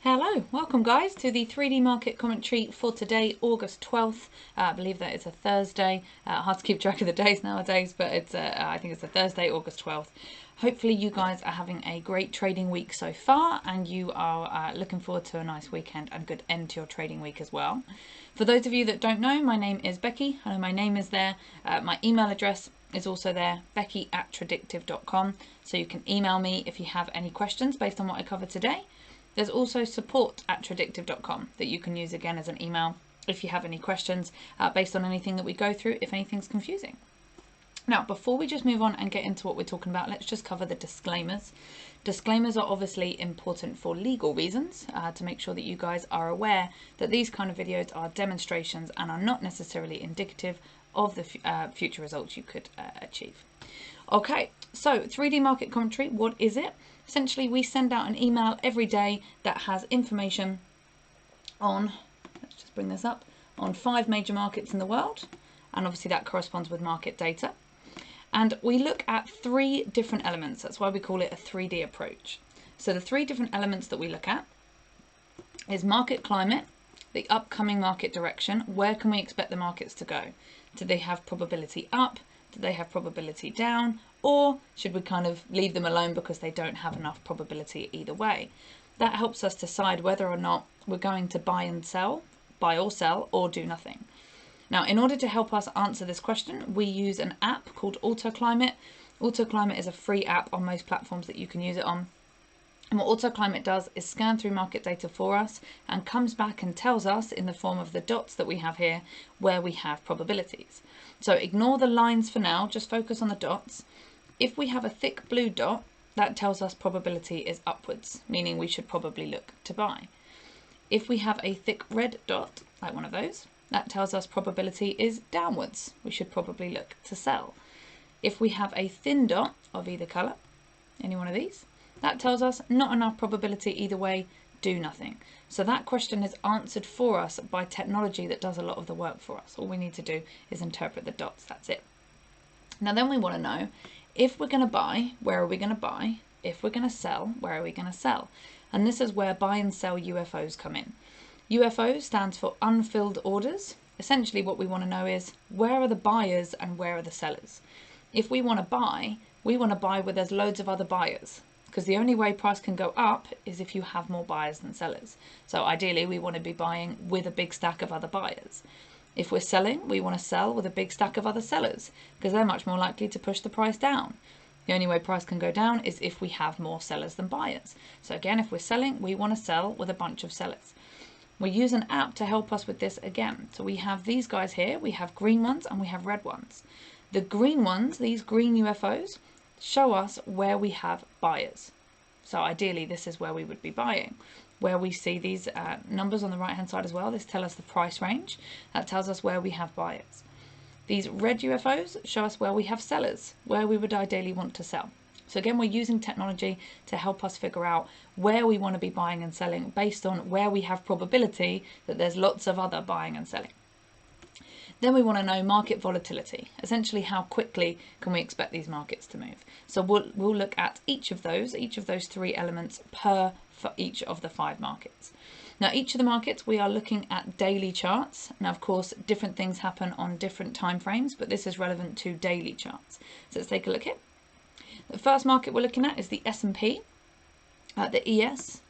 Hello, welcome guys to the 3D market commentary for today, August 12th. I believe that it's a Thursday. Hard to keep track of the days nowadays, but it's I think it's a Thursday, August 12th. Hopefully you guys are having a great trading week so far, and you are looking forward to a nice weekend and good end to your trading week as well. For those of you that don't know, my name is Becky. I know my name is there. My email address is also there, becky@tradictive.com. So you can email me if you have any questions based on what I covered today. There's also support@tradictive.com that you can use again as an email if you have any questions based on anything that we go through, if anything's confusing. Now, before we just move on and get into what we're talking about, let's just cover the disclaimers. Disclaimers are obviously important for legal reasons, to make sure that you guys are aware that these kind of videos are demonstrations and are not necessarily indicative of the future results you could achieve. Okay, so 3D market commentary, what is it? Essentially, we send out an email every day that has information on, let's just bring this up, on 5 major markets in the world. And obviously that corresponds with market data. And we look at 3 different elements. That's why we call it a 3D approach. So the 3 different elements that we look at is market climate, the upcoming market direction. Where can we expect the markets to go? Do they have probability up? Do they have probability down? Or should we kind of leave them alone because they don't have enough probability either way? That helps us decide whether or not we're going to buy or sell, or do nothing. Now, in order to help us answer this question, we use an app called AutoClimate. AutoClimate is a free app on most platforms that you can use it on. And what AutoClimate does is scan through market data for us and comes back and tells us in the form of the dots that we have here where we have probabilities. So ignore the lines for now, just focus on the dots. If we have a thick blue dot, that tells us probability is upwards, meaning we should probably look to buy. If we have a thick red dot, like one of those, that tells us probability is downwards. We should probably look to sell. If we have a thin dot of either colour, any one of these, that tells us not enough probability either way, do nothing. So that question is answered for us by technology that does a lot of the work for us. All we need to do is interpret the dots, that's it. Now then we want to know, if we're going to buy, where are we going to buy? If we're going to sell, where are we going to sell? And this is where buy and sell UFOs come in. UFO stands for unfilled orders. Essentially what we want to know is, where are the buyers and where are the sellers? If we want to buy where there's loads of other buyers, because the only way price can go up is if you have more buyers than sellers. So ideally we want to be buying with a big stack of other buyers. If we're selling, we want to sell with a big stack of other sellers, because they're much more likely to push the price down. The only way price can go down is if we have more sellers than buyers. So again, if we're selling, we want to sell with a bunch of sellers. We use an app to help us with this again. So we have these guys here, we have green ones and we have red ones. The green ones, these green UFOs, show us where we have buyers. So ideally this is where we would be buying. Where we see these numbers on the right hand side as well, this tells us the price range. That tells us where we have buyers. These red UFOs show us where we have sellers, where we would ideally want to sell. So again, we're using technology to help us figure out where we want to be buying and selling based on where we have probability that there's lots of other buying and selling. Then we want to know market volatility, essentially how quickly can we expect these markets to move. So we'll look at each of those 3 elements for each of the 5 markets. Now each of the markets we are looking at daily charts. Now of course different things happen on different time frames, but this is relevant to daily charts. So let's take a look here. The first market we're looking at is the S&P, the ES,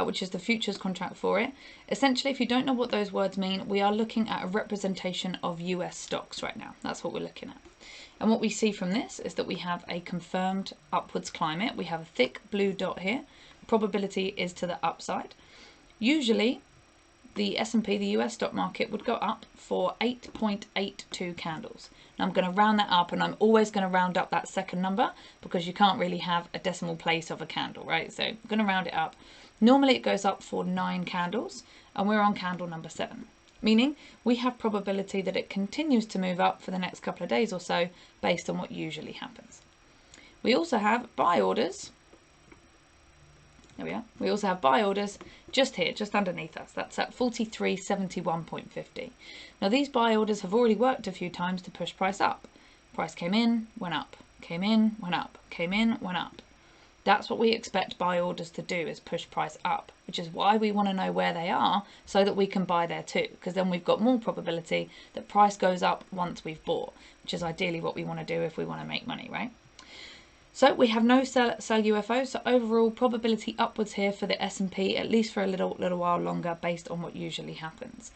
which is the futures contract for it. Essentially, if you don't know what those words mean, we are looking at a representation of US stocks right now. That's what we're looking at. And what we see from this is that we have a confirmed upwards climate. We have a thick blue dot here. Probability is to the upside. Usually, the S&P, the US stock market, would go up for 8.82 candles. Now I'm going to round that up, and I'm always going to round up that second number because you can't really have a decimal place of a candle, right? So I'm going to round it up. Normally it goes up for 9 candles, and we're on candle number 7, meaning we have probability that it continues to move up for the next couple of days or so based on what usually happens. We also have buy orders. There we are. We also have buy orders just here, just underneath us. That's at 43.71.50. Now these buy orders have already worked a few times to push price up. Price came in, went up, came in, went up, came in, went up. That's what we expect buy orders to do, is push price up, which is why we want to know where they are so that we can buy there too, because then we've got more probability that price goes up once we've bought, which is ideally what we want to do if we want to make money, right? So we have no sell UFOs, so overall probability upwards here for the S&P, at least for a little while longer, based on what usually happens.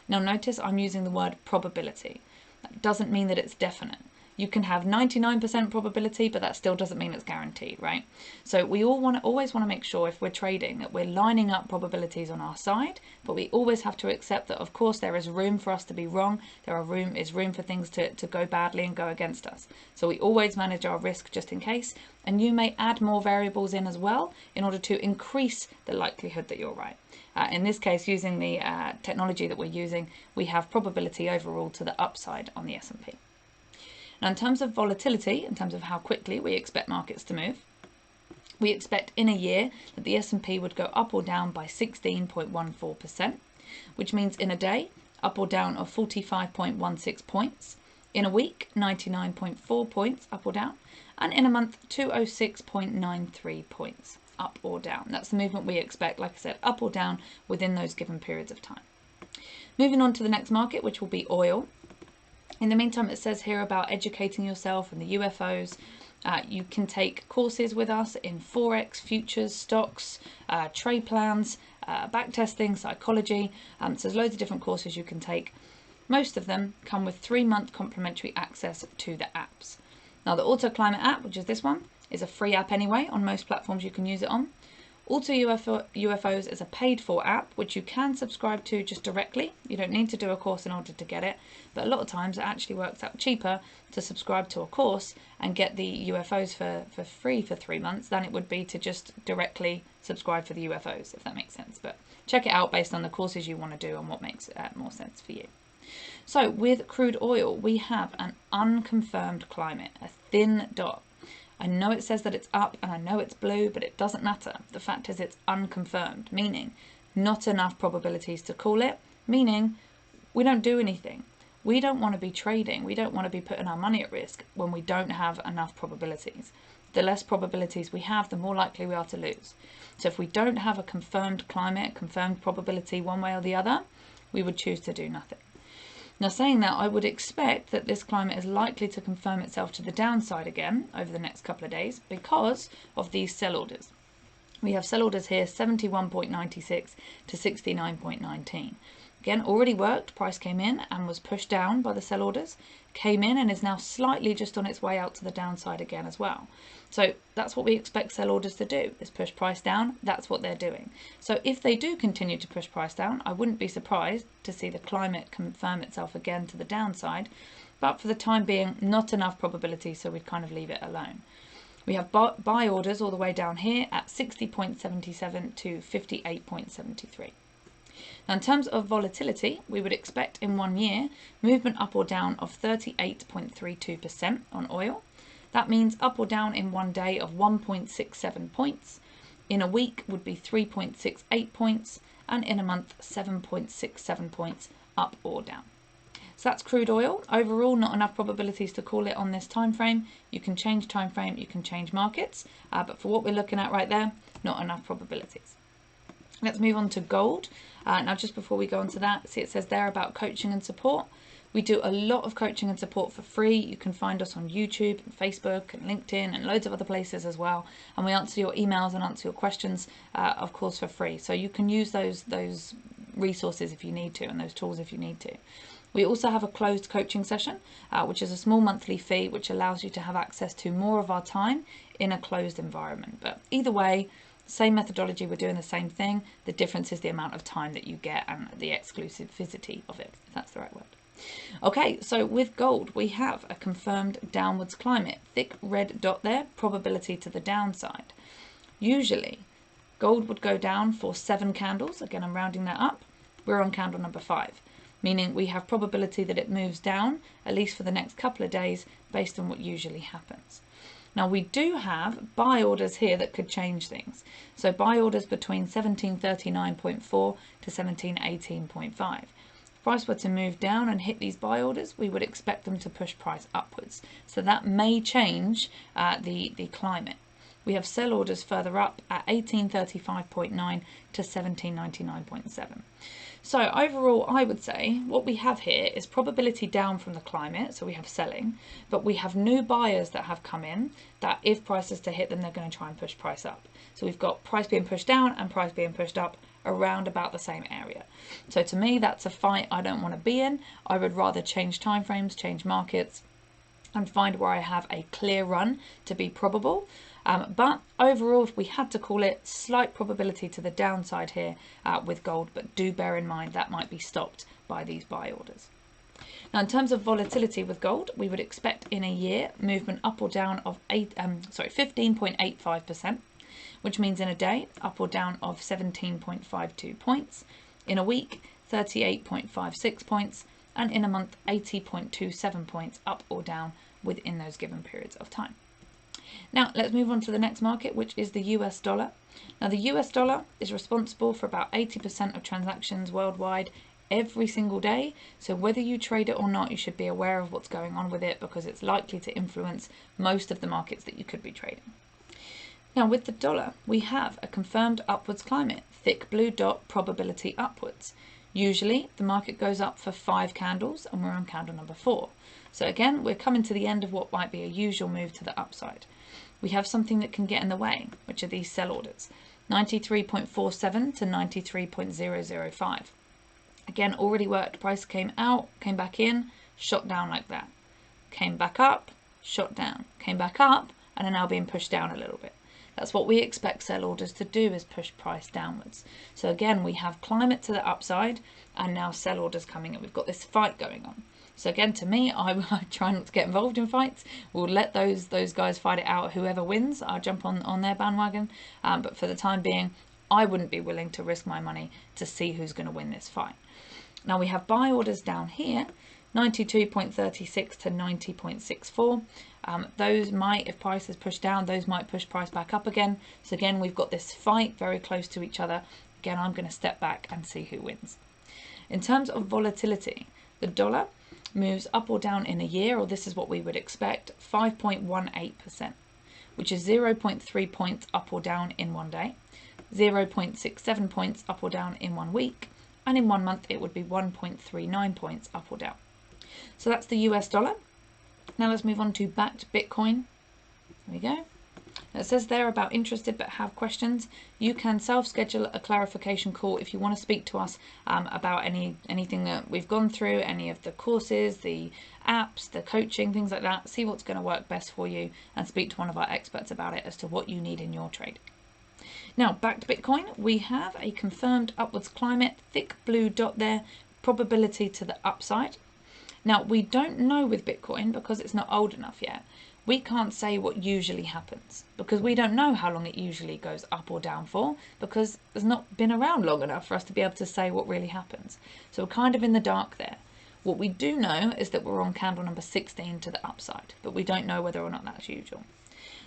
Now notice I'm using the word probability. That doesn't mean that it's definite. You can have 99% probability, but that still doesn't mean it's guaranteed, right? So we always want to make sure if we're trading that we're lining up probabilities on our side, but we always have to accept that, of course, there is room for us to be wrong. There is room for things to go badly and go against us. So we always manage our risk just in case, and you may add more variables in as well in order to increase the likelihood that you're right. In this case, using the technology that we're using, we have probability overall to the upside on the S&P. Now, in terms of volatility, in terms of how quickly we expect markets to move, we expect in a year that the S&P would go up or down by 16.14%, which means in a day, up or down of 45.16 points, in a week, 99.4 points up or down, and in a month, 206.93 points up or down. That's the movement we expect, like I said, up or down within those given periods of time. Moving on to the next market, which will be oil. In the meantime, it says here about educating yourself and the UFOs. You can take courses with us in Forex, futures, stocks, trade plans, backtesting, psychology. So there's loads of different courses you can take. Most of them come with 3-month complimentary access to the apps. Now the Auto Climate app, which is this one, is a free app anyway. On most platforms you can use it on. AutoUFOs is a paid-for app which you can subscribe to just directly. You don't need to do a course in order to get it, but a lot of times it actually works out cheaper to subscribe to a course and get the UFOs for free for 3 months than it would be to just directly subscribe for the UFOs, if that makes sense. But check it out based on the courses you want to do and what makes more sense for you. So with crude oil, we have an unconfirmed climate, a thin dot. I know it says that it's up and I know it's blue, but it doesn't matter. The fact is it's unconfirmed, meaning not enough probabilities to call it, meaning we don't do anything. We don't want to be trading. We don't want to be putting our money at risk when we don't have enough probabilities. The less probabilities we have, the more likely we are to lose. So if we don't have a confirmed climate, confirmed probability one way or the other, we would choose to do nothing. Now saying that, I would expect that this climate is likely to confirm itself to the downside again over the next couple of days because of these sell orders. We have sell orders here 71.96 to 69.19. Again, already worked, price came in and was pushed down by the sell orders, came in and is now slightly just on its way out to the downside again as well. So that's what we expect sell orders to do, is push price down. That's what they're doing. So if they do continue to push price down, I wouldn't be surprised to see the climate confirm itself again to the downside, but for the time being, not enough probability, so we'd kind of leave it alone. We have buy orders all the way down here at 60.77 to 58.73. Now in terms of volatility, we would expect in 1 year movement up or down of 38.32% on oil. That means up or down in 1 day of 1.67 points. In a week would be 3.68 points, and in a month 7.67 points up or down. So that's crude oil. Overall, not enough probabilities to call it on this time frame. You can change time frame, you can change markets, but for what we're looking at right there, not enough probabilities. Let's move on to gold. Now, just before we go on to that, see it says there about coaching and support. We do a lot of coaching and support for free. You can find us on YouTube, and Facebook, and LinkedIn, and loads of other places as well. And we answer your emails and answer your questions, of course, for free. So you can use those resources if you need to, and those tools if you need to. We also have a closed coaching session, which is a small monthly fee, which allows you to have access to more of our time in a closed environment. But either way, same methodology, we're doing the same thing. The difference is the amount of time that you get and the exclusivity of it, if that's the right word. Okay, so with gold, we have a confirmed downwards climate, thick red dot there, probability to the downside. Usually, gold would go down for 7 candles. Again, I'm rounding that up. We're on candle number 5, meaning we have probability that it moves down, at least for the next couple of days, based on what usually happens. Now we do have buy orders here that could change things. So buy orders between 1739.4 to 1718.5. If price were to move down and hit these buy orders, we would expect them to push price upwards. So that may change the climate. we have sell orders further up at 1835.9 to 1799.7. So overall, I would say what we have here is probability down from the climate, so we have selling, but we have new buyers that have come in that if price is to hit them, they're going to try and push price up. So we've got price being pushed down and price being pushed up around about the same area. So to me, that's a fight I don't want to be in. I would rather change timeframes, change markets, and find where I have a clear run to be probable. But overall, if we had to call it, slight probability to the downside here with gold, but do bear in mind that might be stopped by these buy orders. Now, in terms of volatility with gold, we would expect in a year movement up or down of 15.85%, which means in a day up or down of 17.52 points, in a week 38.56 points, and in a month 80.27 points up or down within those given periods of time. Now let's move on to the next market, which is the US dollar. Now the US dollar is responsible for about 80% of transactions worldwide every single day. So whether you trade it or not, you should be aware of what's going on with it because it's likely to influence most of the markets that you could be trading. Now with the dollar, we have a confirmed upwards climate, thick blue dot probability upwards. Usually the market goes up for 5 candles and we're on candle number 4. So again, we're coming to the end of what might be a usual move to the upside. We have something that can get in the way, which are these sell orders, 93.47 to 93.005. Again, already worked, price came out, came back in, shot down like that. Came back up, shot down, came back up, and are now being pushed down a little bit. That's what we expect sell orders to do, is push price downwards. So again, we have climate to the upside and now sell orders coming in. We've got this fight going on. So again, to me, I try not to get involved in fights. We'll let those guys fight it out. Whoever wins, I'll jump on their bandwagon. But for the time being, I wouldn't be willing to risk my money to see who's going to win this fight. Now we have buy orders down here, 92.36 to 90.64. Those might, if price is pushed down, those might push price back up again. So again, we've got this fight very close to each other. Again, I'm going to step back and see who wins. In terms of volatility, the dollar moves up or down in a year, or this is what we would expect, 5.18%, which is 0.3 points up or down in one day, 0.67 points up or down in 1 week, and in 1 month it would be 1.39 points up or down. So that's the US dollar. Now let's move on to backed Bitcoin. There we go. It says there about interested but have questions. You can self-schedule a clarification call if you want to speak to us about anything that we've gone through, any of the courses, the apps, the coaching, things like that. See what's going to work best for you and speak to one of our experts about it as to what you need in your trade. Now, back to Bitcoin, we have a confirmed upwards climate, thick blue dot there, probability to the upside. Now, we don't know with Bitcoin because it's not old enough yet. We can't say what usually happens because we don't know how long it usually goes up or down for because it's not been around long enough for us to be able to say what really happens. So we're kind of in the dark there. What we do know is that we're on candle number 16 to the upside, but we don't know whether or not that's usual.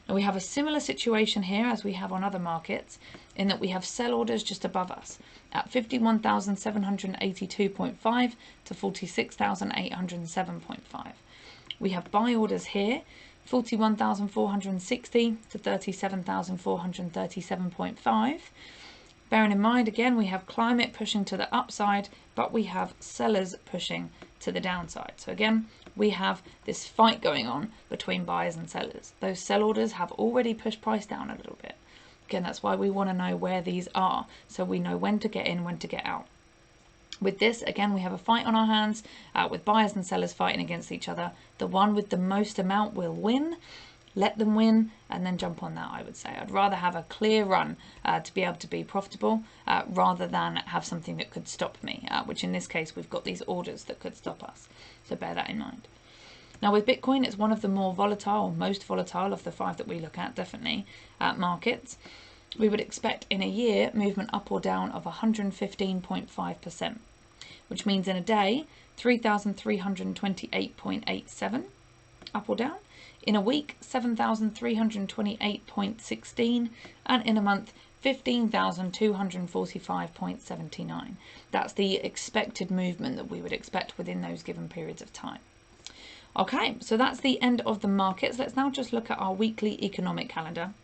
Now we have a similar situation here as we have on other markets in that we have sell orders just above us at 51,782.5 to 46,807.5. We have buy orders here, 41,460 to 37,437.5. Bearing in mind, again, we have climate pushing to the upside, but we have sellers pushing to the downside. So again, we have this fight going on between buyers and sellers. Those sell orders have already pushed price down a little bit. Again, that's why we want to know where these are, so we know when to get in, when to get out. With this, again, we have a fight on our hands with buyers and sellers fighting against each other. The one with the most amount will win. Let them win and then jump on that, I would say. I'd rather have a clear run to be able to be profitable rather than have something that could stop me, which in this case, we've got these orders that could stop us. So bear that in mind. Now with Bitcoin, it's one of the more volatile, most volatile of the 5 that we look at, definitely, markets. We would expect in a year movement up or down of 115.5%, which means in a day, 3,328.87 up or down. In a week, 7,328.16, and in a month, 15,245.79. That's the expected movement that we would expect within those given periods of time. Okay, so that's the end of the markets. Let's now just look at our weekly economic calendar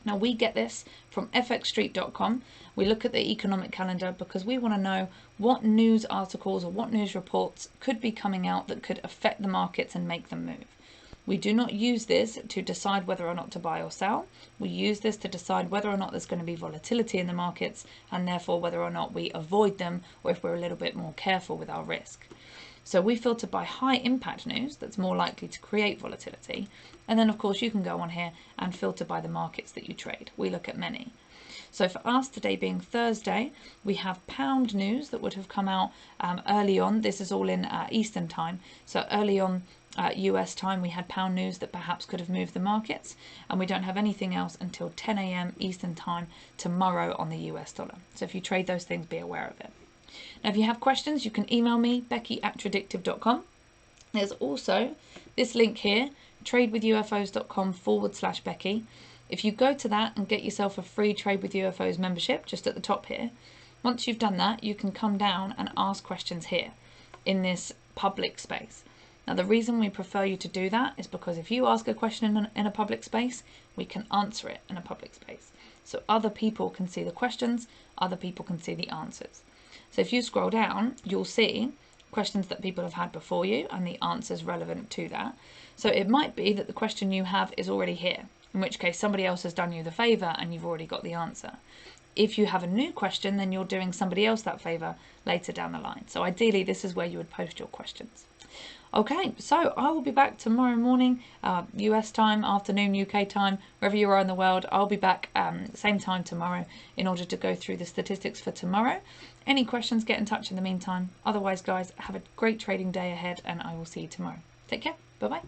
Now we get this from fxstreet.com. We look at the economic calendar because we want to know what news articles or what news reports could be coming out that could affect the markets and make them move. We do not use this to decide whether or not to buy or sell. We use this to decide whether or not there's going to be volatility in the markets, and therefore whether or not we avoid them or if we're a little bit more careful with our risk. So we filter by high impact news that's more likely to create volatility. And then of course you can go on here and filter by the markets that you trade. We look at many. So for us, today being Thursday, we have pound news that would have come out early on. This is all in Eastern time. So early on US time, we had pound news that perhaps could have moved the markets. And we don't have anything else until 10 a.m. Eastern time tomorrow on the US dollar. So if you trade those things, be aware of it. Now, if you have questions, you can email me, becky@tradictive.com. There's also this link here, tradewithufos.com/Becky. If you go to that and get yourself a free Trade with UFOs membership, just at the top here, once you've done that, you can come down and ask questions here in this public space. Now, the reason we prefer you to do that is because if you ask a question in a public space, we can answer it in a public space. So other people can see the questions, other people can see the answers. So if you scroll down, you'll see questions that people have had before you and the answers relevant to that. So it might be that the question you have is already here, in which case somebody else has done you the favour and you've already got the answer. If you have a new question, then you're doing somebody else that favour later down the line. So ideally, this is where you would post your questions. Okay, so I will be back tomorrow morning, US time, afternoon, UK time, wherever you are in the world. I'll be back same time tomorrow in order to go through the statistics for tomorrow. Any questions, get in touch in the meantime. Otherwise, guys, have a great trading day ahead and I will see you tomorrow. Take care. Bye-bye.